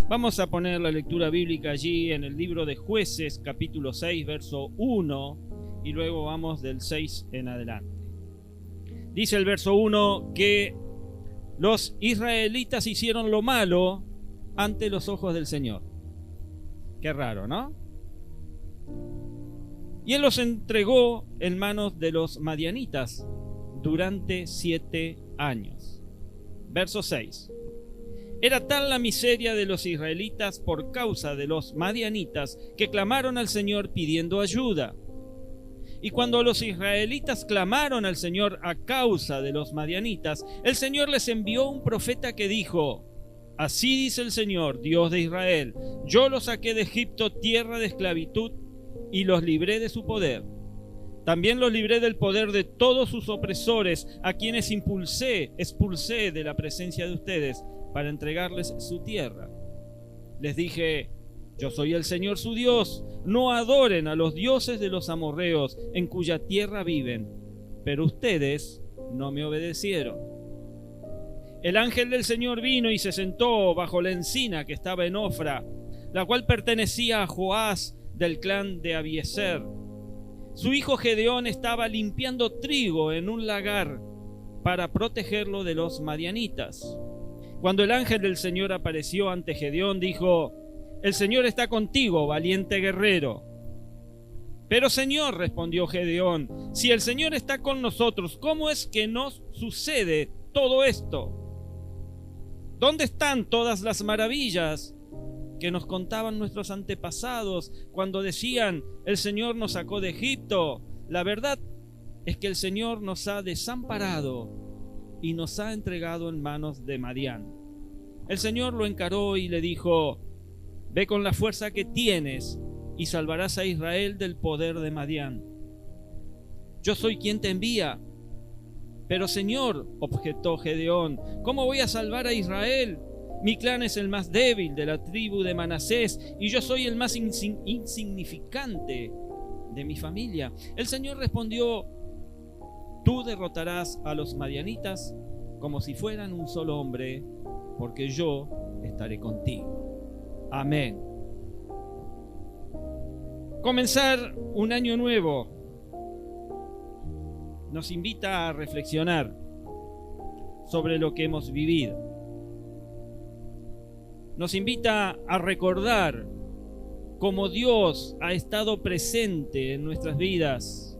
Vamos a poner la lectura bíblica allí en el libro de Jueces, capítulo 6, verso 1, y luego vamos del 6 en adelante. Dice el verso 1 que los israelitas hicieron lo malo ante los ojos del Señor. Qué raro, ¿no? Y Él los entregó en manos de los madianitas durante 7 años. Verso 6. Era tal la miseria de los israelitas por causa de los madianitas que clamaron al Señor pidiendo ayuda. Y cuando los israelitas clamaron al Señor a causa de los madianitas, el Señor les envió un profeta que dijo: Así dice el Señor, Dios de Israel, yo los saqué de Egipto, tierra de esclavitud, y los libré de su poder. También los libré del poder de todos sus opresores, a quienes expulsé de la presencia de ustedes, para entregarles su tierra. Les dije: yo soy el Señor su Dios, no adoren a los dioses de los amorreos, en cuya tierra viven. Pero ustedes no me obedecieron. El ángel del Señor vino y se sentó bajo la encina que estaba en Ofra, la cual pertenecía a Joás del clan de Abiezer. Su hijo Gedeón estaba limpiando trigo en un lagar para protegerlo de los madianitas. Cuando el ángel del Señor apareció ante Gedeón, dijo: El Señor está contigo, valiente guerrero. Pero Señor, respondió Gedeón, si el Señor está con nosotros, ¿cómo es que nos sucede todo esto? ¿Dónde están todas las maravillas que nos contaban nuestros antepasados cuando decían: el Señor nos sacó de Egipto? La verdad es que el Señor nos ha desamparado y nos ha entregado en manos de Madián. El Señor lo encaró y le dijo: ve con la fuerza que tienes y salvarás a Israel del poder de Madián. Yo soy quien te envía. Pero Señor, objetó Gedeón, ¿cómo voy a salvar a Israel? Mi clan es el más débil de la tribu de Manasés y yo soy el más insignificante de mi familia. El Señor respondió: tú derrotarás a los madianitas como si fueran un solo hombre, porque yo estaré contigo. Amén. Comenzar un año nuevo nos invita a reflexionar sobre lo que hemos vivido. Nos invita a recordar cómo Dios ha estado presente en nuestras vidas.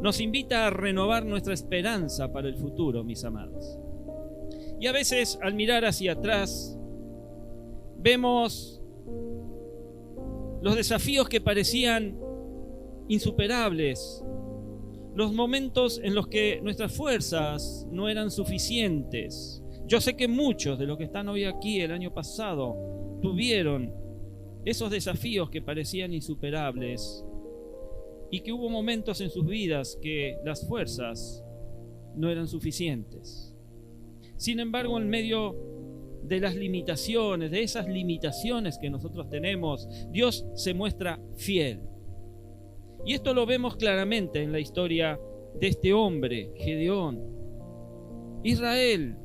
Nos invita a renovar nuestra esperanza para el futuro, mis amados. Y a veces, al mirar hacia atrás, vemos los desafíos que parecían insuperables, los momentos en los que nuestras fuerzas no eran suficientes. Yo sé que muchos de los que están hoy aquí el año pasado tuvieron esos desafíos que parecían insuperables y que hubo momentos en sus vidas que las fuerzas no eran suficientes. Sin embargo, en medio de las limitaciones, de esas limitaciones que nosotros tenemos, Dios se muestra fiel. Y esto lo vemos claramente en la historia de este hombre, Gedeón. Israel,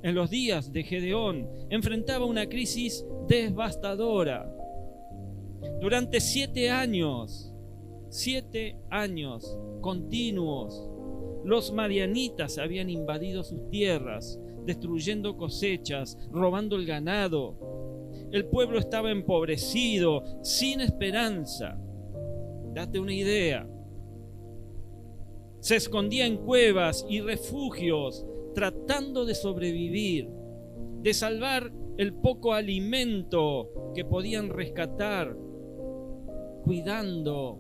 en los días de Gedeón, enfrentaba una crisis devastadora. Durante 7 años continuos, los madianitas habían invadido sus tierras, destruyendo cosechas, robando el ganado. El pueblo estaba empobrecido, sin esperanza. Date una idea. Se escondía en cuevas y refugios, tratando de sobrevivir, de salvar el poco alimento que podían rescatar, cuidando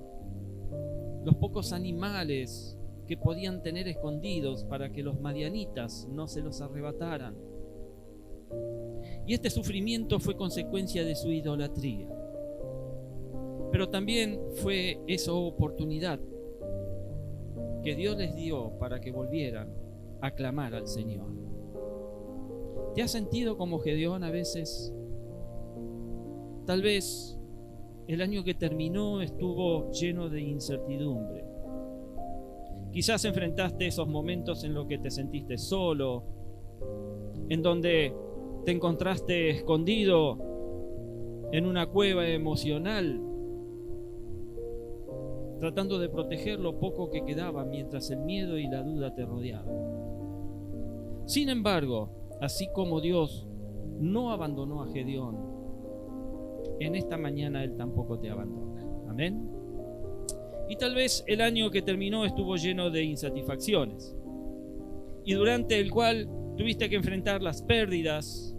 los pocos animales que podían tener escondidos para que los madianitas no se los arrebataran. Y este sufrimiento fue consecuencia de su idolatría. Pero también fue esa oportunidad que Dios les dio para que volvieran a clamar al Señor. ¿Te has sentido como Gedeón a veces? Tal vez el año que terminó estuvo lleno de incertidumbre. Quizás enfrentaste esos momentos en los que te sentiste solo, en donde te encontraste escondido en una cueva emocional, tratando de proteger lo poco que quedaba mientras el miedo y la duda te rodeaban. Sin embargo, así como Dios no abandonó a Gedeón, en esta mañana Él tampoco te abandona. Amén. Y tal vez el año que terminó estuvo lleno de insatisfacciones, y durante el cual tuviste que enfrentar las pérdidas,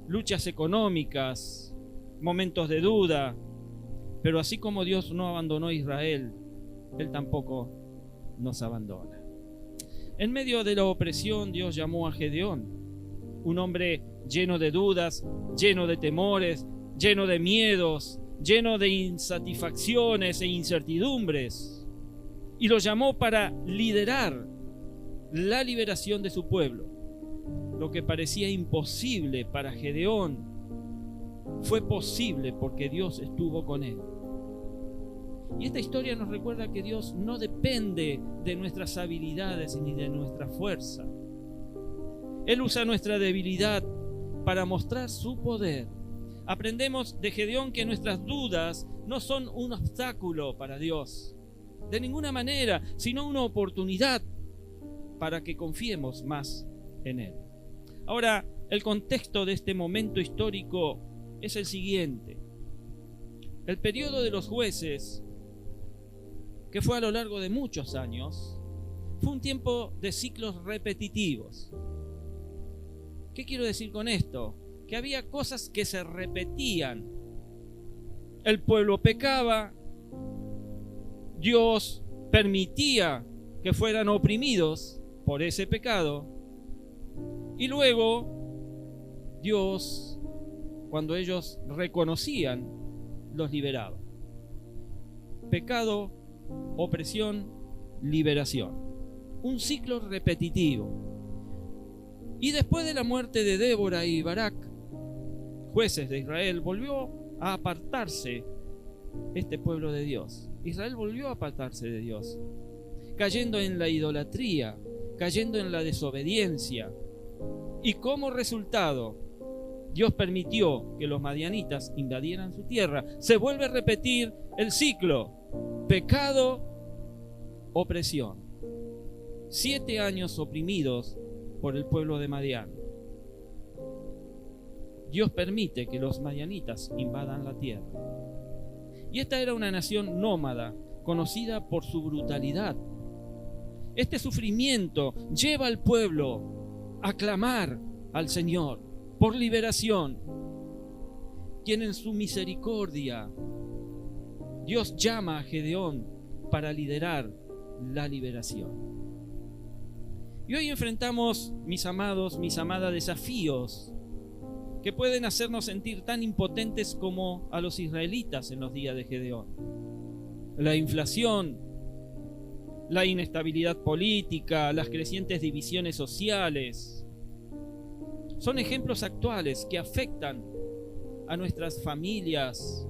luchas económicas, momentos de duda. Pero así como Dios no abandonó a Israel, Él tampoco nos abandona. En medio de la opresión, Dios llamó a Gedeón, un hombre lleno de dudas, lleno de temores, lleno de miedos, lleno de insatisfacciones e incertidumbres, y lo llamó para liderar la liberación de su pueblo. Lo que parecía imposible para Gedeón fue posible porque Dios estuvo con él. Y esta historia nos recuerda que Dios no depende de nuestras habilidades ni de nuestra fuerza. Él usa nuestra debilidad para mostrar su poder. Aprendemos de Gedeón que nuestras dudas no son un obstáculo para Dios, de ninguna manera, sino una oportunidad para que confiemos más en Él. Ahora, el contexto de este momento histórico es el siguiente. El periodo de los jueces, que fue a lo largo de muchos años, fue un tiempo de ciclos repetitivos. ¿Qué quiero decir con esto? Que había cosas que se repetían. El pueblo pecaba, Dios permitía que fueran oprimidos por ese pecado, y luego Dios, cuando ellos reconocían, los liberaba. Pecado, opresión, liberación. Un ciclo repetitivo. Y después de la muerte de Débora y Barak, jueces de Israel, volvió a apartarse este pueblo de Dios. Israel volvió a apartarse de Dios, cayendo en la idolatría, cayendo en la desobediencia. Y como resultado, Dios permitió que los madianitas invadieran su tierra. Se vuelve a repetir el ciclo: pecado, opresión. 7 años oprimidos por el pueblo de Madián. Dios permite que los madianitas invadan la tierra. Y esta era una nación nómada, conocida por su brutalidad. Este sufrimiento lleva al pueblo a clamar al Señor por liberación, quien en su misericordia Dios llama a Gedeón para liderar la liberación. Y hoy enfrentamos, mis amados, mis amadas, desafíos que pueden hacernos sentir tan impotentes como a los israelitas en los días de Gedeón. La inflación, la inestabilidad política, las crecientes divisiones sociales, son ejemplos actuales que afectan a nuestras familias,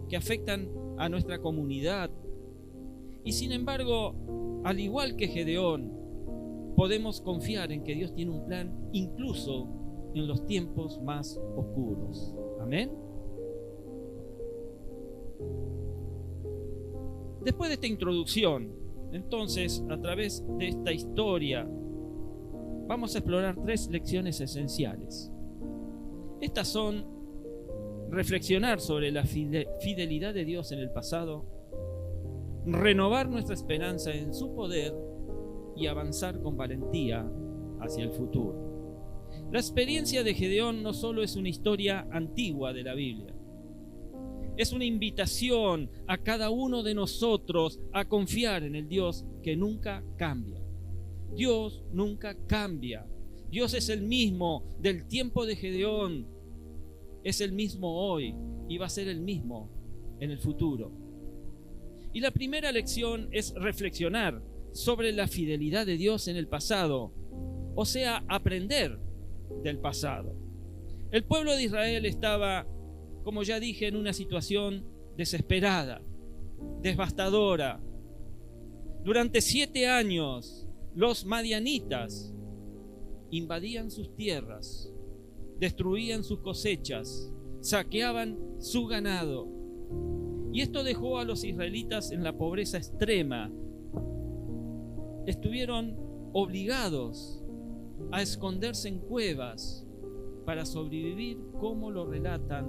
que afectan a nuestra comunidad. Y sin embargo, al igual que Gedeón, podemos confiar en que Dios tiene un plan incluso en los tiempos más oscuros. Amén. Después de esta introducción, entonces, a través de esta historia, vamos a explorar 3 lecciones esenciales. Estas son: reflexionar sobre la fidelidad de Dios en el pasado, renovar nuestra esperanza en su poder y avanzar con valentía hacia el futuro. La experiencia de Gedeón no solo es una historia antigua de la Biblia, es una invitación a cada uno de nosotros a confiar en el Dios que nunca cambia. Dios nunca cambia. Dios es el mismo del tiempo de Gedeón, es el mismo hoy y va a ser el mismo en el futuro. Y la primera lección es reflexionar sobre la fidelidad de Dios en el pasado, o sea, aprender del pasado. El pueblo de Israel estaba, como ya dije, en una situación desesperada, devastadora. Durante 7 años, los madianitas invadían sus tierras, destruían sus cosechas, saqueaban su ganado. Y esto dejó a los israelitas en la pobreza extrema. Estuvieron obligados a esconderse en cuevas para sobrevivir, como lo relatan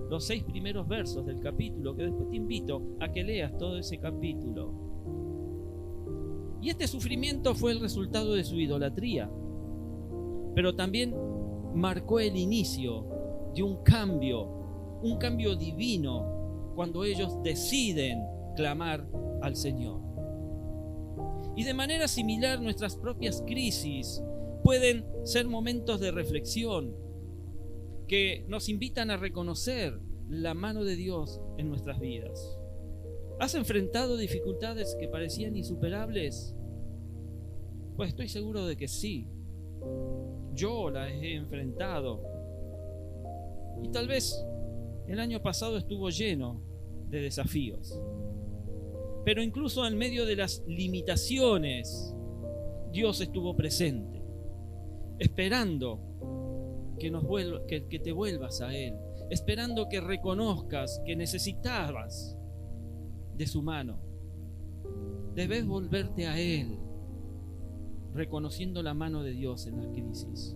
los 6 primeros versos del capítulo, que después te invito a que leas todo ese capítulo. Y este sufrimiento fue el resultado de su idolatría, pero también marcó el inicio de un cambio divino, cuando ellos deciden clamar al Señor. Y de manera similar, nuestras propias crisis pueden ser momentos de reflexión que nos invitan a reconocer la mano de Dios en nuestras vidas. ¿Has enfrentado dificultades que parecían insuperables? Pues estoy seguro de que sí. Yo las he enfrentado. Y tal vez el año pasado estuvo lleno de desafíos. Pero incluso en medio de las limitaciones, Dios estuvo presente, esperando que te vuelvas a Él, esperando que reconozcas que necesitabas de su mano. Debes volverte a Él, reconociendo la mano de Dios en la crisis.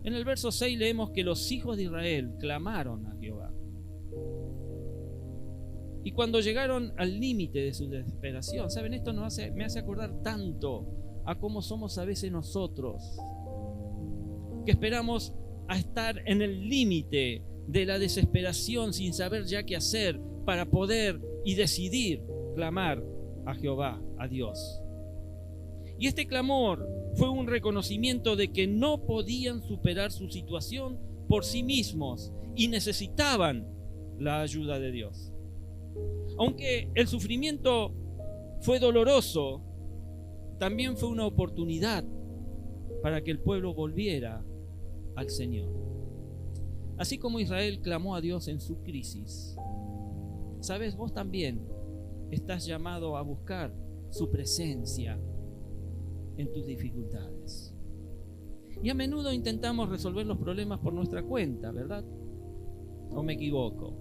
En el verso 6 leemos que los hijos de Israel clamaron a Jehová. Y cuando llegaron al límite de su desesperación, ¿saben? Esto me hace acordar tanto a cómo somos a veces nosotros, que esperamos a estar en el límite de la desesperación sin saber ya qué hacer para poder y decidir clamar a Jehová, a Dios. Y este clamor fue un reconocimiento de que no podían superar su situación por sí mismos y necesitaban la ayuda de Dios. Aunque el sufrimiento fue doloroso, también fue una oportunidad para que el pueblo volviera al Señor. Así como Israel clamó a Dios en su crisis, ¿sabes? Vos también estás llamado a buscar su presencia en tus dificultades. Y a menudo intentamos resolver los problemas por nuestra cuenta, ¿verdad? ¿O me equivoco?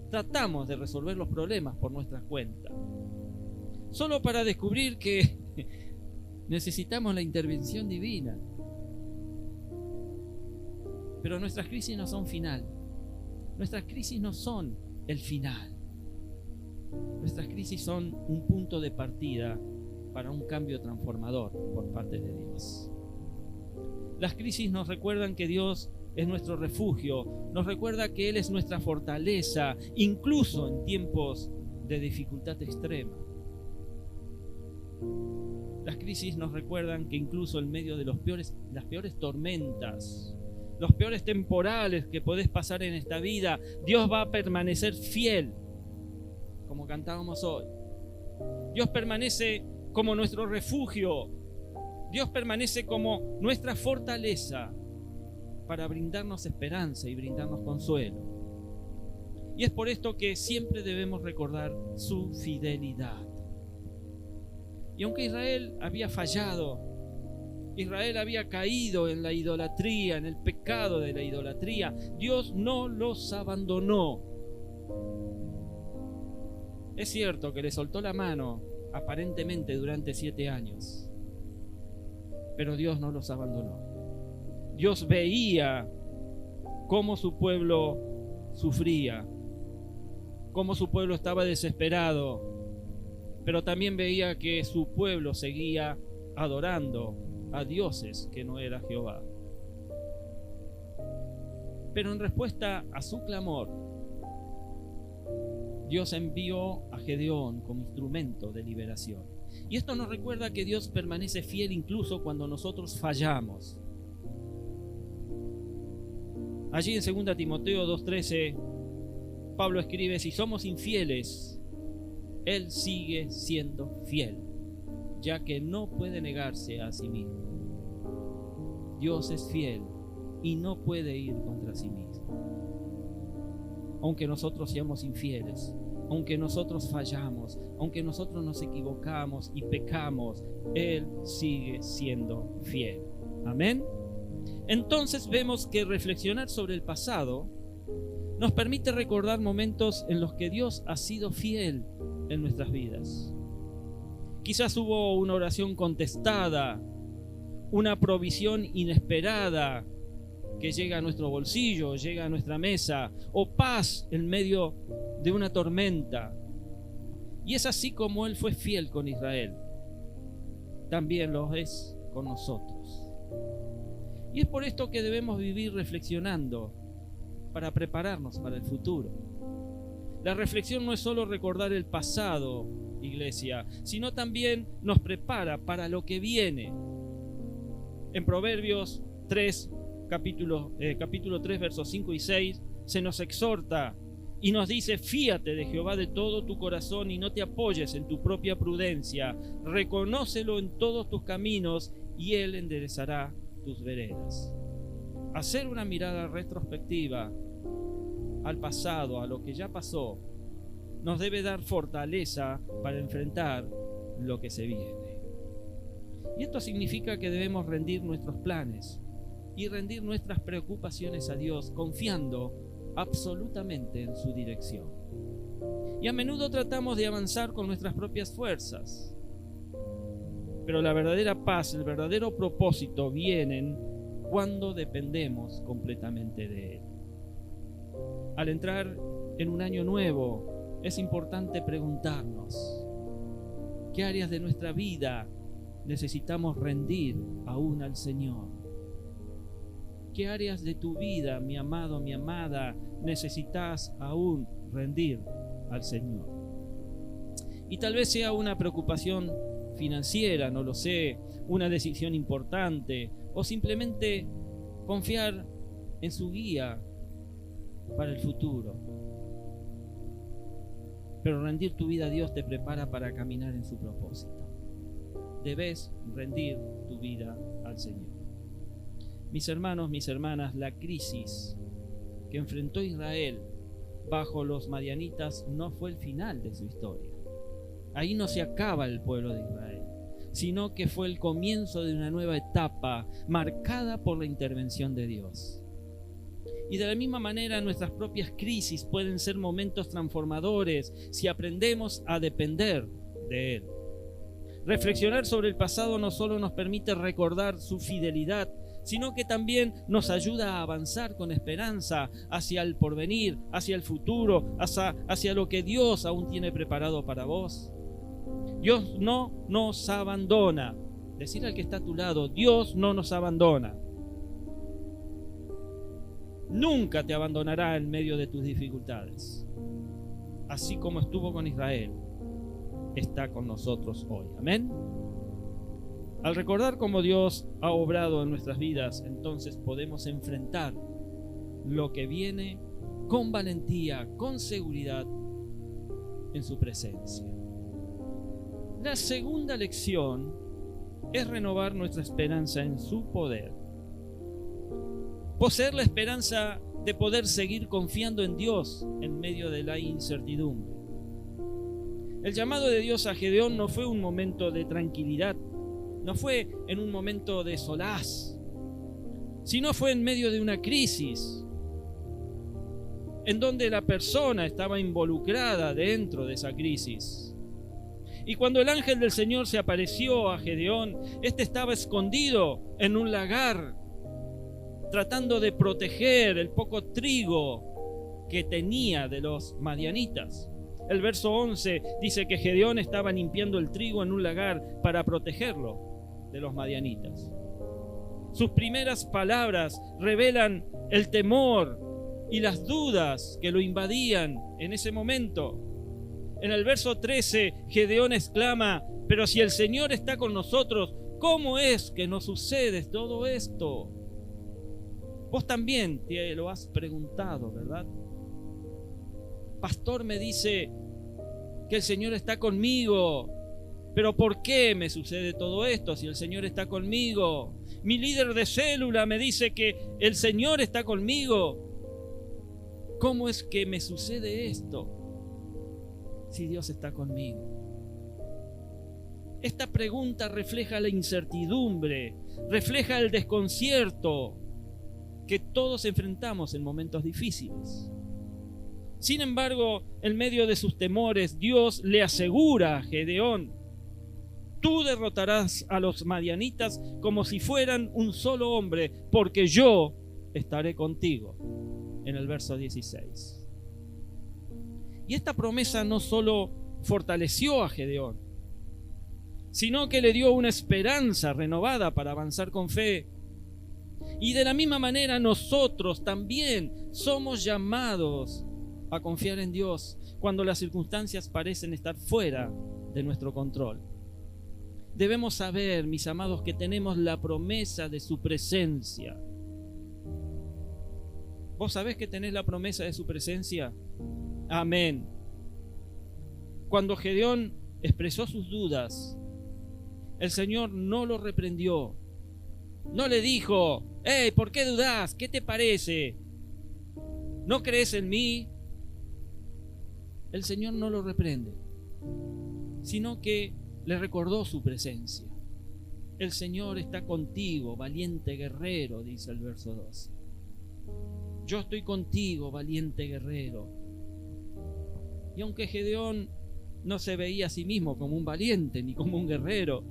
Tratamos de resolver los problemas por nuestra cuenta, solo para descubrir que necesitamos la intervención divina. Pero nuestras crisis no son final. Nuestras crisis no son el final. Nuestras crisis son un punto de partida para un cambio transformador por parte de Dios. Las crisis nos recuerdan que Dios es nuestro refugio, nos recuerda que Él es nuestra fortaleza, incluso en tiempos de dificultad extrema. Las crisis nos recuerdan que incluso en medio de las peores tormentas, los peores temporales que podés pasar en esta vida, Dios va a permanecer fiel, como cantábamos hoy. Dios permanece como nuestro refugio. Dios permanece como nuestra fortaleza para brindarnos esperanza y brindarnos consuelo. Y es por esto que siempre debemos recordar su fidelidad. Y aunque Israel había fallado, Israel había caído en la idolatría, en el pecado de la idolatría, Dios no los abandonó. Es cierto que le soltó la mano aparentemente durante 7 años, pero Dios no los abandonó. Dios veía cómo su pueblo sufría, cómo su pueblo estaba desesperado, pero también veía que su pueblo seguía adorando a dioses que no era Jehová. Pero en respuesta a su clamor, Dios envió a Gedeón como instrumento de liberación. Y esto nos recuerda que Dios permanece fiel incluso cuando nosotros fallamos. Allí en 2 Timoteo 2:13, Pablo escribe: si somos infieles, Él sigue siendo fiel, ya que no puede negarse a sí mismo. Dios es fiel y no puede ir contra sí mismo. Aunque nosotros seamos infieles, aunque nosotros fallamos, aunque nosotros nos equivocamos y pecamos, Él sigue siendo fiel. Amén. Entonces vemos que reflexionar sobre el pasado nos permite recordar momentos en los que Dios ha sido fiel en nuestras vidas. Quizás hubo una oración contestada, una provisión inesperada que llega a nuestro bolsillo, llega a nuestra mesa, o paz en medio de una tormenta. Y es así como Él fue fiel con Israel. También lo es con nosotros. Y es por esto que debemos vivir reflexionando para prepararnos para el futuro. La reflexión no es solo recordar el pasado, iglesia, sino también nos prepara para lo que viene. En Proverbios 3, capítulo 3, versos 5 y 6, se nos exhorta y nos dice: fíate de Jehová de todo tu corazón y no te apoyes en tu propia prudencia. Reconócelo en todos tus caminos y Él enderezará tus veredas. Hacer una mirada retrospectiva al pasado, a lo que ya pasó, nos debe dar fortaleza para enfrentar lo que se viene. Y esto significa que debemos rendir nuestros planes y rendir nuestras preocupaciones a Dios, confiando absolutamente en su dirección. Y a menudo tratamos de avanzar con nuestras propias fuerzas, pero la verdadera paz, el verdadero propósito vienen cuando dependemos completamente de Él. Al entrar en un año nuevo, es importante preguntarnos: ¿qué áreas de nuestra vida necesitamos rendir aún al Señor? ¿Qué áreas de tu vida, mi amado, mi amada, necesitas aún rendir al Señor? Y tal vez sea una preocupación financiera, no lo sé, una decisión importante, o simplemente confiar en su guía para el futuro. Pero rendir tu vida a Dios te prepara para caminar en su propósito. Debes rendir tu vida al Señor. Mis hermanos, mis hermanas, la crisis que enfrentó Israel bajo los madianitas no fue el final de su historia. Ahí no se acaba el pueblo de Israel, sino que fue el comienzo de una nueva etapa marcada por la intervención de Dios. Y de la misma manera, nuestras propias crisis pueden ser momentos transformadores si aprendemos a depender de Él. Reflexionar sobre el pasado no solo nos permite recordar su fidelidad, sino que también nos ayuda a avanzar con esperanza hacia el porvenir, hacia el futuro, hacia lo que Dios aún tiene preparado para vos. Dios no nos abandona. Decir al que está a tu lado: Dios no nos abandona. Nunca te abandonará en medio de tus dificultades. Así como estuvo con Israel, está con nosotros hoy. Amén. Al recordar cómo Dios ha obrado en nuestras vidas, entonces podemos enfrentar lo que viene con valentía, con seguridad en su presencia. La segunda lección es renovar nuestra esperanza en su poder. Poseer la esperanza de poder seguir confiando en Dios en medio de la incertidumbre. El llamado de Dios a Gedeón no fue un momento de tranquilidad, no fue en un momento de solaz, sino fue en medio de una crisis en donde la persona estaba involucrada dentro de esa crisis. Y cuando el ángel del Señor se apareció a Gedeón, este estaba escondido en un lagar, tratando de proteger el poco trigo que tenía de los madianitas. El verso 11 dice que Gedeón estaba limpiando el trigo en un lagar para protegerlo de los madianitas. Sus primeras palabras revelan el temor y las dudas que lo invadían en ese momento. En el verso 13, Gedeón exclama: pero si el Señor está con nosotros, ¿cómo es que nos sucede todo esto? Vos también te lo has preguntado, ¿verdad? Pastor, me dice que el Señor está conmigo, pero ¿por qué me sucede todo esto si el Señor está conmigo? Mi líder de célula me dice que el Señor está conmigo. ¿Cómo es que me sucede esto si Dios está conmigo? Esta pregunta refleja la incertidumbre, refleja el desconcierto que todos enfrentamos en momentos difíciles. Sin embargo, en medio de sus temores, Dios le asegura a Gedeón: tú derrotarás a los madianitas como si fueran un solo hombre, porque yo estaré contigo. En el verso 16. Y esta promesa no solo fortaleció a Gedeón, sino que le dio una esperanza renovada para avanzar con fe. Y de la misma manera nosotros también somos llamados a confiar en Dios cuando las circunstancias parecen estar fuera de nuestro control. Debemos saber, mis amados, que tenemos la promesa de su presencia. ¿Vos sabés que tenés la promesa de su presencia? Amén. Cuando Gedeón expresó sus dudas, el Señor no lo reprendió. No le dijo: hey, ¿por qué dudás? ¿Qué te parece? ¿No crees en mí? El Señor no lo reprende, sino que le recordó su presencia. El Señor está contigo, valiente guerrero, dice el verso 12. Yo estoy contigo, valiente guerrero. Y aunque Gedeón no se veía a sí mismo como un valiente ni como un guerrero,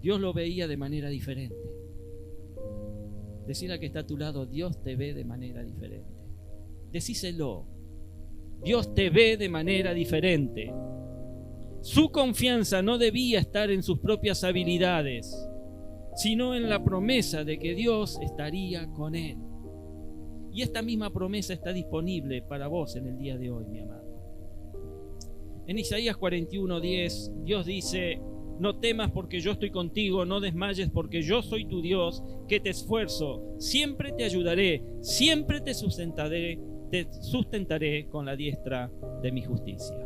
Dios lo veía de manera diferente. Decirle al que está a tu lado: Dios te ve de manera diferente. Decíselo: Dios te ve de manera diferente. Su confianza no debía estar en sus propias habilidades, sino en la promesa de que Dios estaría con él. Y esta misma promesa está disponible para vos en el día de hoy, mi amado. En Isaías 41:10, Dios dice: no temas porque yo estoy contigo, no desmayes porque yo soy tu Dios, que te esfuerzo, siempre te ayudaré, siempre te sustentaré con la diestra de mi justicia.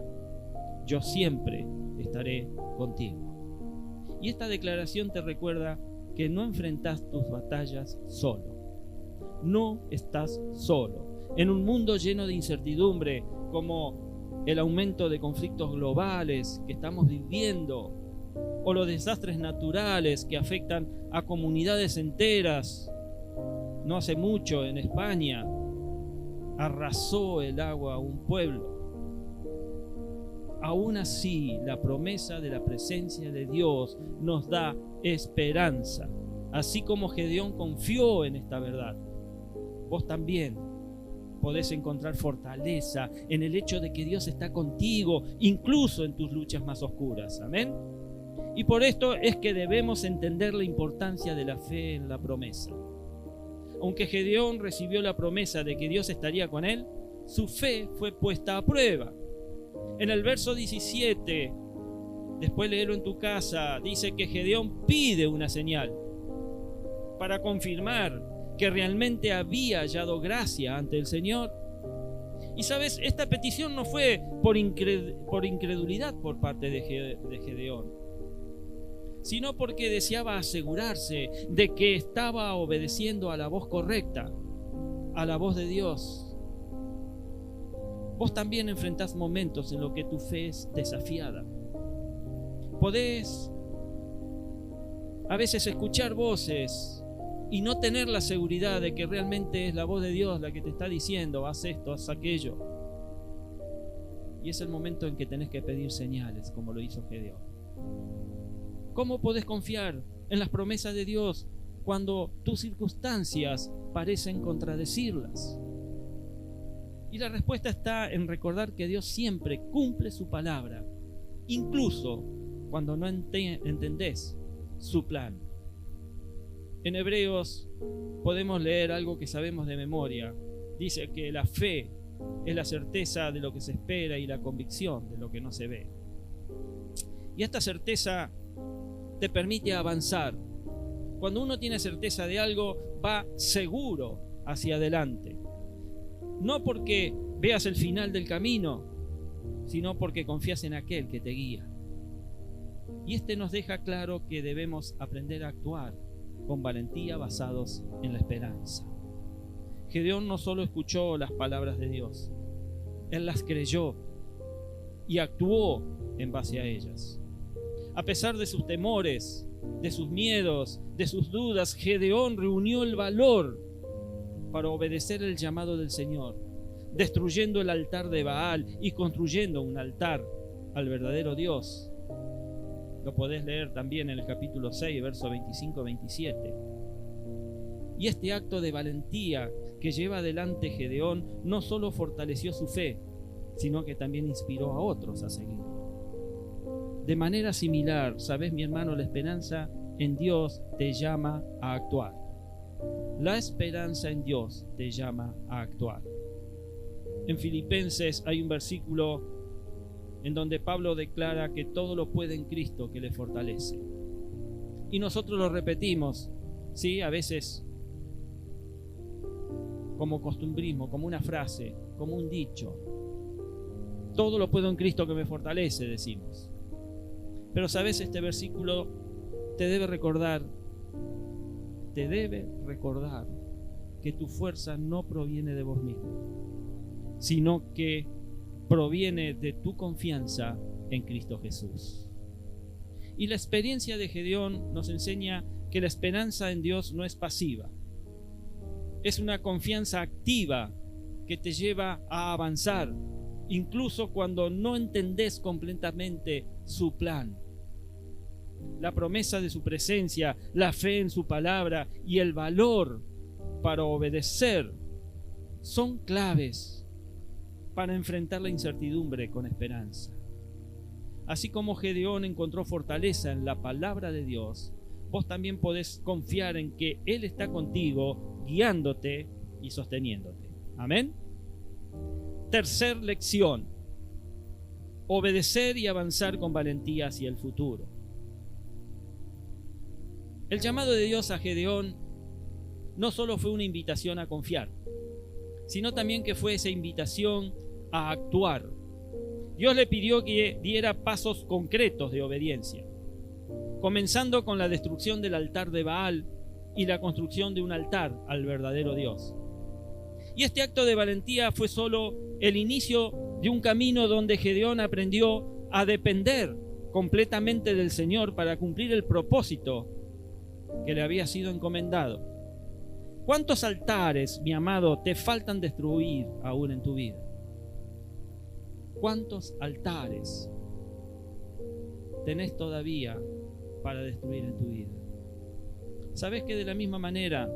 Yo siempre estaré contigo. Y esta declaración te recuerda que no enfrentás tus batallas solo. No estás solo. En un mundo lleno de incertidumbre, como el aumento de conflictos globales que estamos viviendo, o los desastres naturales que afectan a comunidades enteras. No hace mucho en España arrasó el agua a un pueblo. Aún así, la promesa de la presencia de Dios nos da esperanza. Así como Gedeón confió en esta verdad, vos también podés encontrar fortaleza en el hecho de que Dios está contigo, incluso en tus luchas más oscuras. Amén. Y por esto es que debemos entender la importancia de la fe en la promesa. Aunque Gedeón recibió la promesa de que Dios estaría con él, su fe fue puesta a prueba. En el verso 17, después léelo en tu casa, dice que Gedeón pide una señal para confirmar que realmente había hallado gracia ante el Señor. Y sabes, esta petición no fue por incredulidad por parte de Gedeón, sino porque deseaba asegurarse de que estaba obedeciendo a la voz correcta, a la voz de Dios. Vos también enfrentás momentos en los que tu fe es desafiada. Podés a veces escuchar voces y no tener la seguridad de que realmente es la voz de Dios la que te está diciendo: haz esto, haz aquello. Y es el momento en que tenés que pedir señales, como lo hizo Gedeón. ¿Cómo podés confiar en las promesas de Dios cuando tus circunstancias parecen contradecirlas? Y la respuesta está en recordar que Dios siempre cumple su palabra, incluso cuando no entendés su plan. En Hebreos podemos leer algo que sabemos de memoria. Dice que la fe es la certeza de lo que se espera y la convicción de lo que no se ve. Y esta certeza te permite avanzar. Cuando uno tiene certeza de algo, va seguro hacia adelante. No porque veas el final del camino, sino porque confías en aquel que te guía. Y este nos deja claro que debemos aprender a actuar con valentía basados en la esperanza. Gedeón no solo escuchó las palabras de Dios, él las creyó y actuó en base a ellas. A pesar de sus temores, de sus miedos, de sus dudas, Gedeón reunió el valor para obedecer el llamado del Señor, destruyendo el altar de Baal y construyendo un altar al verdadero Dios. Lo podés leer también en el capítulo 6, versos 25-27. Y este acto de valentía que lleva adelante Gedeón no solo fortaleció su fe, sino que también inspiró a otros a seguir. De manera similar, ¿sabes, mi hermano? La esperanza en Dios te llama a actuar. La esperanza en Dios te llama a actuar. En Filipenses hay un versículo en donde Pablo declara que todo lo puede en Cristo que le fortalece. Y nosotros lo repetimos, ¿sí? A veces como costumbrismo, como una frase, como un dicho. Todo lo puedo en Cristo que me fortalece, decimos. Pero sabes, este versículo te debe recordar que tu fuerza no proviene de vos mismo, sino que proviene de tu confianza en Cristo Jesús. Y la experiencia de Gedeón nos enseña que la esperanza en Dios no es pasiva. Es una confianza activa que te lleva a avanzar, incluso cuando no entendés completamente su plan. La promesa de su presencia, la fe en su palabra y el valor para obedecer son claves para enfrentar la incertidumbre con esperanza. Así como Gedeón encontró fortaleza en la palabra de Dios, vos también podés confiar en que Él está contigo, guiándote y sosteniéndote. Amén. Tercer lección: obedecer y avanzar con valentía hacia el futuro. El llamado de Dios a Gedeón no solo fue una invitación a confiar, sino también que fue esa invitación a actuar. Dios le pidió que diera pasos concretos de obediencia, comenzando con la destrucción del altar de Baal y la construcción de un altar al verdadero Dios. Y este acto de valentía fue solo el inicio de un camino donde Gedeón aprendió a depender completamente del Señor para cumplir el propósito que le había sido encomendado. ¿Cuántos altares, mi amado, te faltan destruir aún en tu vida? ¿Cuántos altares tenés todavía para destruir en tu vida? ¿Sabés que de la misma manera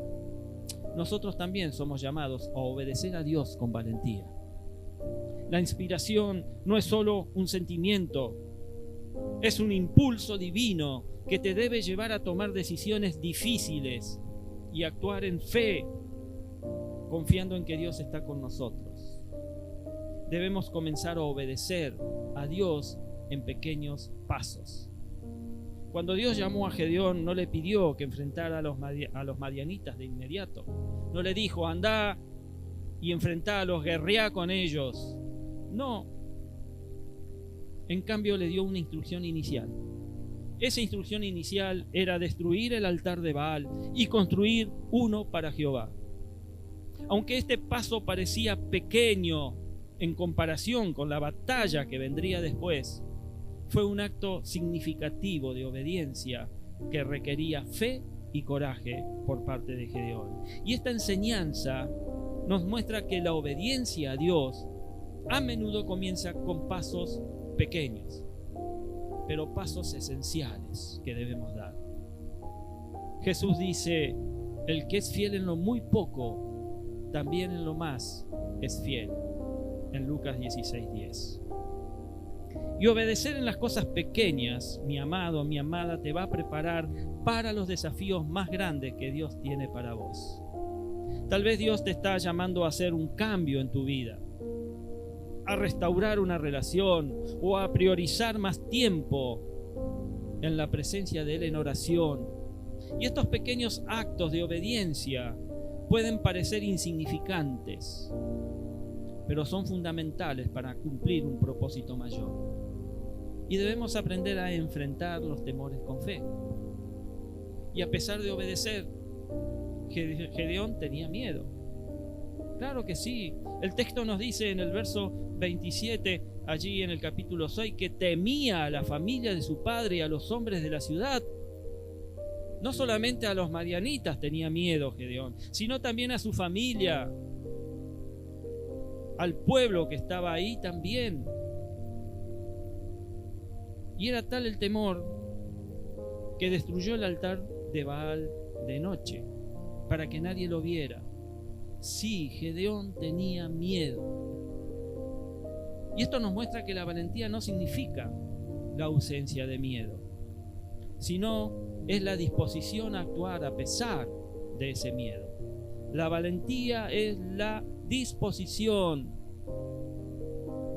nosotros también somos llamados a obedecer a Dios con valentía? La inspiración no es solo un sentimiento, es un impulso divino que te debe llevar a tomar decisiones difíciles y actuar en fe, confiando en que Dios está con nosotros. Debemos comenzar a obedecer a Dios en pequeños pasos. Cuando Dios llamó a Gedeón, no le pidió que enfrentara a los madianitas de inmediato. No le dijo, andá y enfrentalos, guerrea con ellos. No. En cambio, le dio una instrucción inicial. Esa instrucción inicial era destruir el altar de Baal y construir uno para Jehová. Aunque este paso parecía pequeño en comparación con la batalla que vendría después, fue un acto significativo de obediencia que requería fe y coraje por parte de Gedeón. Y esta enseñanza nos muestra que la obediencia a Dios a menudo comienza con pasos pequeños, pero pasos esenciales que debemos dar. Jesús dice, el que es fiel en lo muy poco, también en lo más es fiel, en Lucas 16:10. Y obedecer en las cosas pequeñas, mi amado, mi amada, te va a preparar para los desafíos más grandes que Dios tiene para vos. Tal vez Dios te está llamando a hacer un cambio en tu vida, a restaurar una relación o a priorizar más tiempo en la presencia de Él en oración. Y estos pequeños actos de obediencia pueden parecer insignificantes, pero son fundamentales para cumplir un propósito mayor. Y debemos aprender a enfrentar los temores con fe. Y a pesar de obedecer, Gedeón tenía miedo. Claro que sí. El texto nos dice en el verso 27 allí en el capítulo 6 que temía a la familia de su padre y a los hombres de la ciudad. No solamente a los madianitas tenía miedo Gedeón, sino también a su familia, al pueblo que estaba ahí también. Y era tal el temor que destruyó el altar de Baal de noche para que nadie lo viera. Sí, Gedeón tenía miedo. Y esto nos muestra que la valentía no significa la ausencia de miedo, sino es la disposición a actuar a pesar de ese miedo. La valentía es la disposición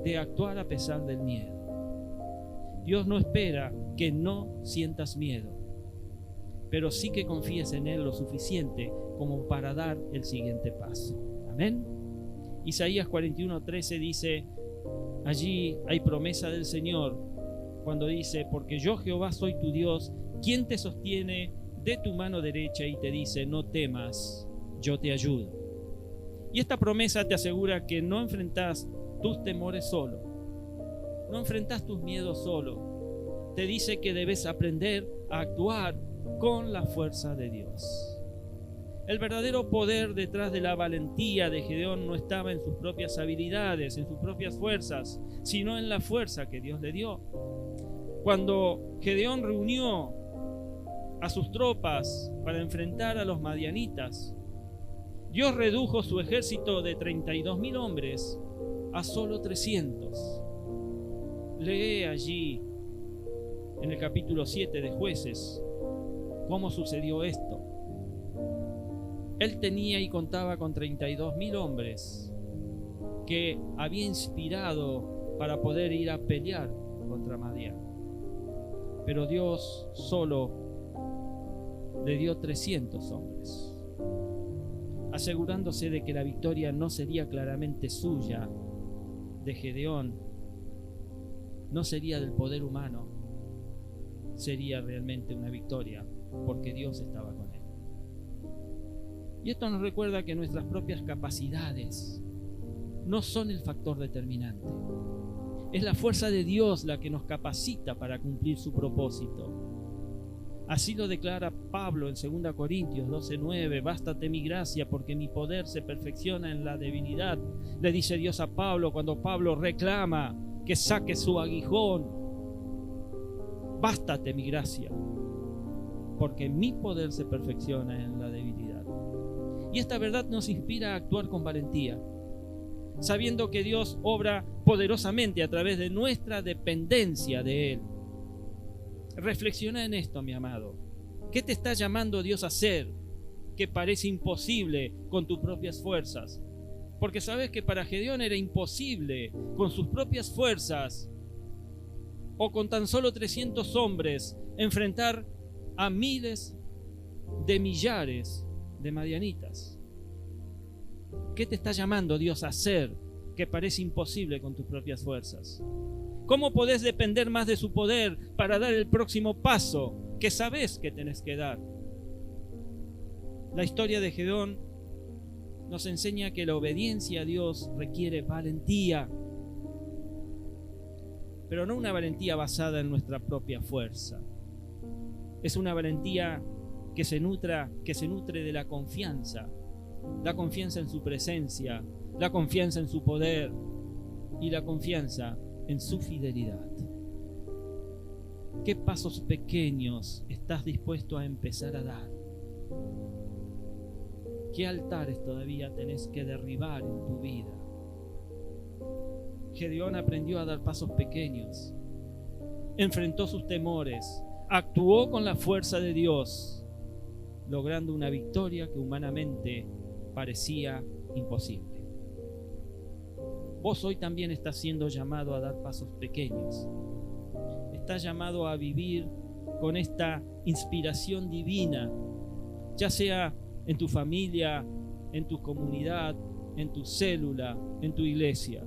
de actuar a pesar del miedo. Dios no espera que no sientas miedo, pero sí que confíes en Él lo suficiente como para dar el siguiente paso. Amén. Isaías 41:13 dice, allí hay promesa del Señor cuando dice, porque yo Jehová soy tu Dios, quien te sostiene de tu mano derecha y te dice, no temas, yo te ayudo. Y esta promesa te asegura que no enfrentás tus temores solo, no enfrentás tus miedos solo. Te dice que debes aprender a actuar con la fuerza de Dios. El verdadero poder detrás de la valentía de Gedeón no estaba en sus propias habilidades, en sus propias fuerzas, sino en la fuerza que Dios le dio. Cuando Gedeón reunió a sus tropas para enfrentar a los madianitas, Dios redujo su ejército de 32.000 hombres a solo 300. Lee allí en el capítulo 7 de Jueces cómo sucedió esto. Él tenía y contaba con 32.000 hombres que había inspirado para poder ir a pelear contra Madián. Pero Dios solo le dio 300 hombres, asegurándose de que la victoria no sería claramente suya, de Gedeón, no sería del poder humano, sería realmente una victoria porque Dios estaba con él. Y esto nos recuerda que nuestras propias capacidades no son el factor determinante. Es la fuerza de Dios la que nos capacita para cumplir su propósito. Así lo declara Pablo en 2 Corintios 12:9, bástate mi gracia porque mi poder se perfecciona en la debilidad. Le dice Dios a Pablo cuando Pablo reclama que saque su aguijón. Bástate mi gracia porque mi poder se perfecciona en la debilidad. Y esta verdad nos inspira a actuar con valentía, sabiendo que Dios obra poderosamente a través de nuestra dependencia de Él. Reflexiona en esto, mi amado. ¿Qué te está llamando Dios a hacer que parece imposible con tus propias fuerzas? Porque sabes que para Gedeón era imposible con sus propias fuerzas o con tan solo 300 hombres enfrentar a miles de millares de madianitas. ¿Qué te está llamando Dios a hacer que parece imposible con tus propias fuerzas? ¿Cómo podés depender más de su poder para dar el próximo paso que sabés que tenés que dar? La historia de Gedeón nos enseña que la obediencia a Dios requiere valentía, pero no una valentía basada en nuestra propia fuerza. Es una valentía que se nutre de la confianza en su presencia, la confianza en su poder y la confianza en su fidelidad. ¿Qué pasos pequeños estás dispuesto a empezar a dar? ¿Qué altares todavía tenés que derribar en tu vida? Gedeón aprendió a dar pasos pequeños, enfrentó sus temores, actuó con la fuerza de Dios, logrando una victoria que humanamente parecía imposible. Vos hoy también estás siendo llamado a dar pasos pequeños. Estás llamado a vivir con esta inspiración divina, ya sea en tu familia, en tu comunidad, en tu célula, en tu iglesia.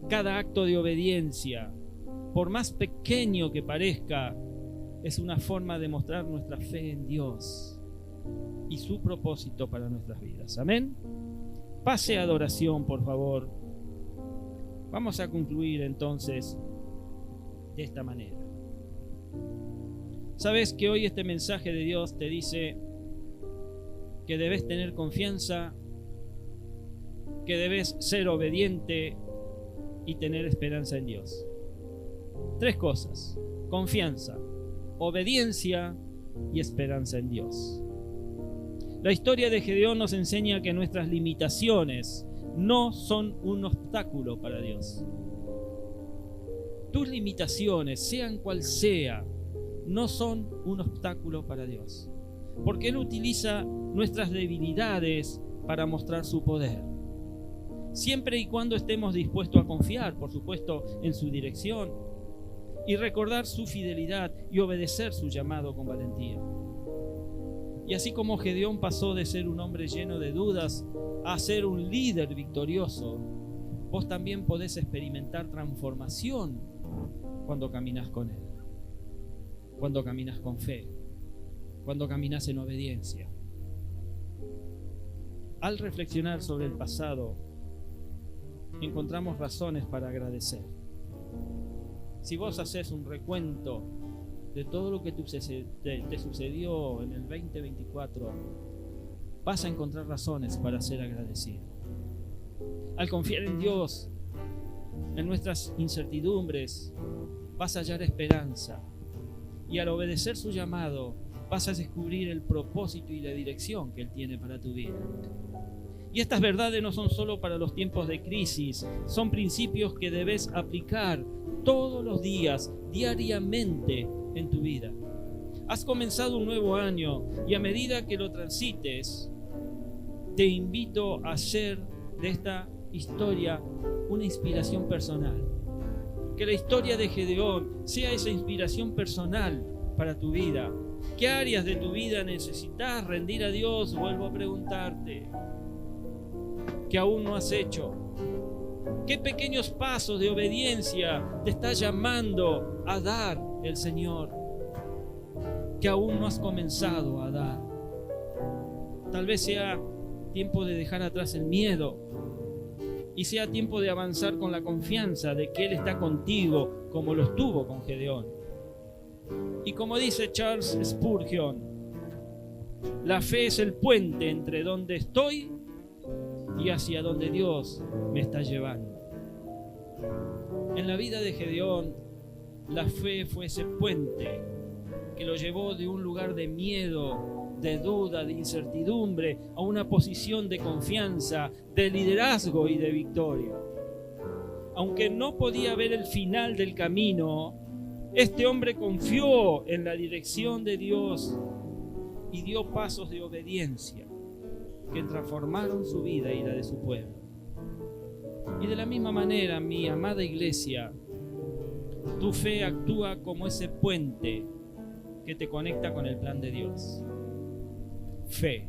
Cada acto de obediencia, por más pequeño que parezca, es una forma de mostrar nuestra fe en Dios y su propósito para nuestras vidas. Amén. Pase a adoración, por favor. Vamos a concluir entonces de esta manera. Sabes que hoy este mensaje de Dios te dice que debes tener confianza, que debes ser obediente y tener esperanza en Dios. 3 cosas: confianza, obediencia y esperanza en Dios. La historia de Gedeón nos enseña que nuestras limitaciones no son un obstáculo para Dios. Tus limitaciones, sean cual sea, no son un obstáculo para Dios, porque Él utiliza nuestras debilidades para mostrar su poder, siempre y cuando estemos dispuestos a confiar, por supuesto, en su dirección y recordar su fidelidad y obedecer su llamado con valentía. Y así como Gedeón pasó de ser un hombre lleno de dudas a ser un líder victorioso, vos también podés experimentar transformación cuando caminas con Él, cuando caminas con fe, cuando caminas en obediencia. Al reflexionar sobre el pasado, encontramos razones para agradecer. Si vos haces un recuento de todo lo que te sucedió en el 2024, vas a encontrar razones para ser agradecido. Al confiar en Dios, en nuestras incertidumbres, vas a hallar esperanza. Y al obedecer su llamado, vas a descubrir el propósito y la dirección que Él tiene para tu vida. Y estas verdades no son solo para los tiempos de crisis, son principios que debes aplicar todos los días, diariamente en tu vida. Has comenzado un nuevo año y a medida que lo transites, te invito a hacer de esta historia una inspiración personal. Que la historia de Gedeón sea esa inspiración personal para tu vida. ¿Qué áreas de tu vida necesitas rendir a Dios? Vuelvo a preguntarte. ¿Qué aún no has hecho? ¿Qué pequeños pasos de obediencia te está llamando a dar el Señor, que aún no has comenzado a dar? Tal vez sea tiempo de dejar atrás el miedo y sea tiempo de avanzar con la confianza de que Él está contigo, como lo estuvo con Gedeón. Y como dice Charles Spurgeon, la fe es el puente entre donde estoy y hacia donde Dios me está llevando. En la vida de Gedeón, la fe fue ese puente que lo llevó de un lugar de miedo, de duda, de incertidumbre, a una posición de confianza, de liderazgo y de victoria. Aunque no podía ver el final del camino, este hombre confió en la dirección de Dios y dio pasos de obediencia que transformaron su vida y la de su pueblo. Y de la misma manera, mi amada iglesia, tu fe actúa como ese puente que te conecta con el plan de Dios. Fe,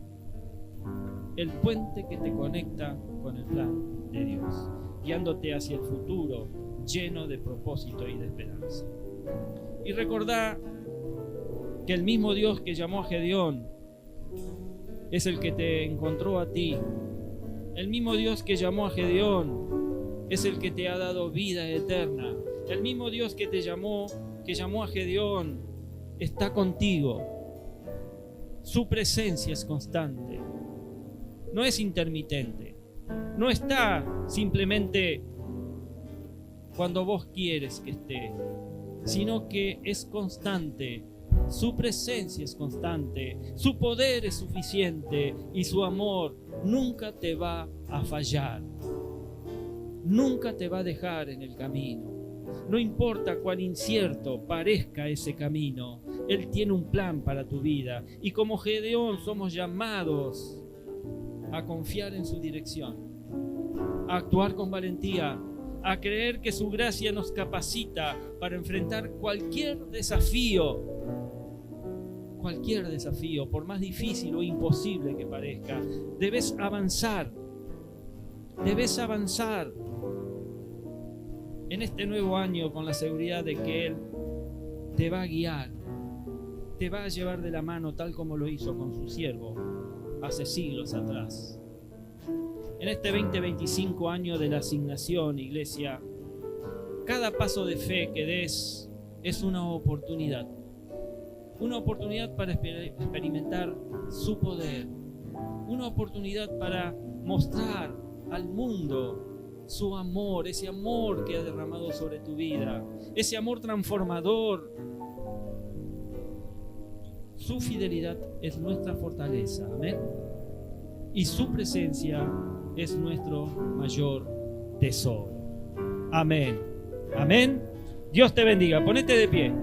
el puente que te conecta con el plan de Dios, guiándote hacia el futuro lleno de propósito y de esperanza. Y recordá que el mismo Dios que llamó a Gedeón es el que te encontró a ti. El mismo Dios que llamó a Gedeón es el que te ha dado vida eterna. El mismo Dios que llamó a Gedeón está contigo. Su presencia es constante, no es intermitente, no está simplemente cuando vos quieres que esté, sino que es constante. Su presencia es constante, su poder es suficiente y su amor nunca te va a fallar, nunca te va a dejar en el camino. No importa cuán incierto parezca ese camino, Él tiene un plan para tu vida. Y como Gedeón somos llamados a confiar en su dirección, a actuar con valentía, a creer que su gracia nos capacita para enfrentar cualquier desafío, por más difícil o imposible que parezca. Debes avanzar en este nuevo año con la seguridad de que Él te va a guiar, te va a llevar de la mano tal como lo hizo con su siervo hace siglos atrás. En este 2025 año de la asignación, iglesia, Cada paso de fe que des es una oportunidad. Una oportunidad para experimentar su poder. Una oportunidad para mostrar al mundo su amor, ese amor que ha derramado sobre tu vida, ese amor transformador. Su fidelidad es nuestra fortaleza, amén. Y su presencia es nuestro mayor tesoro. Amén. Amén. Dios te bendiga. Ponete de pie.